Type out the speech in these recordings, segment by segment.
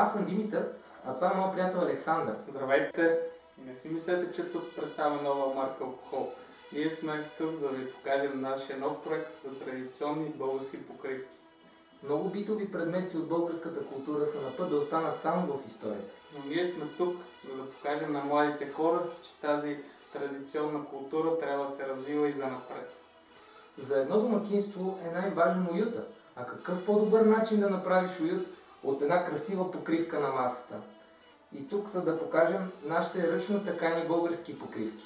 Аз съм Димитър, а това е моят приятел Александър. Здравейте! И не си мислете, че тук представяме нова марка алкохол. Ние сме тук, за да ви покажем нашия нов проект за традиционни български покривки. Много битови предмети от българската култура са на път да останат само в историята. Но ние сме тук, за да покажем на младите хора, че тази традиционна култура трябва да се развива и занапред. За едно домакинство е най-важен уюта. А какъв по-добър начин да направиш уют от една красива покривка на масата? И тук са да покажем нашите ръчно такани български покривки.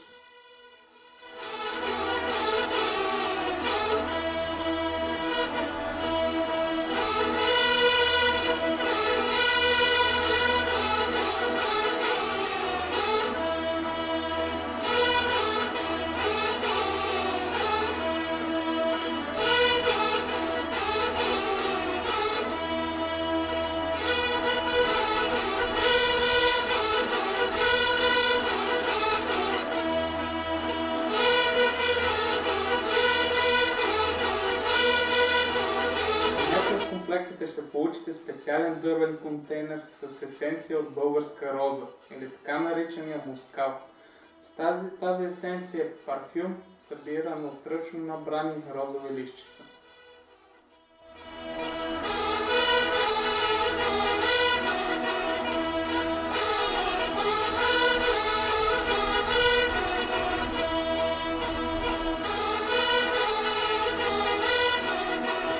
В комплектите ще получите специален дървен контейнер с есенция от българска роза, или така наричания мускал. Тази есенция е парфюм, събиран от ръчно набрани розови листчета.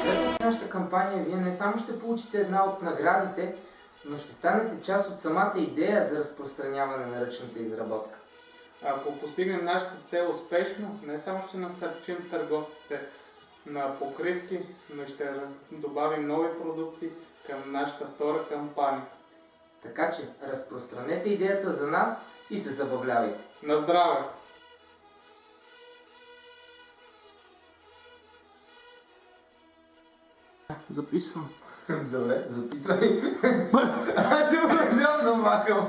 След нашата кампания вие не само ще получите една от наградите, но ще станете част от самата идея за разпространяване на ръчната изработка. Ако постигнем нашата цел успешно, не само ще насърчим търговците на покривки, но и ще добавим нови продукти към нашата втора кампания. Така че разпространете идеята за нас и се забавлявайте. На здраве! Записвам. Добре, записвай. Че продължавам да махам.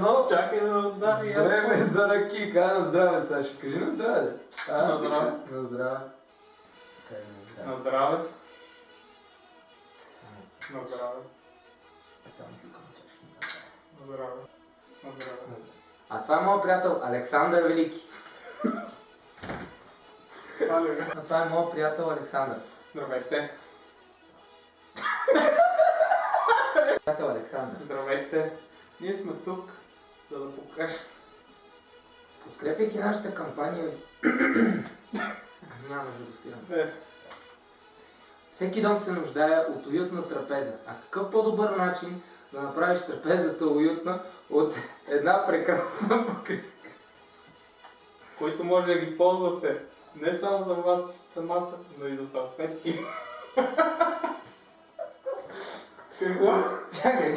Но Чакай да и аз. време за ръкика. На здраве, Саши. Кажи на здраве. На здраве. На здраве. На здраве. На здраве. Само чукам чашки. На здраве. На здраве. А това е моят приятел Александър Велики. А това е моят приятел Александър. Здравейте. Приятел Александър. Здравейте. Ние сме тук, за да покажем. Подкрепяйки нашата кампания... Няма нужда да спирам. Всеки дом се нуждае от уютна трапеза. А какъв по-добър начин да направиш трапезата уютна от една прекрасна покривка? Които може да ги ползвате не само за вашата маса, но и за салфетки. Какво? Чакай.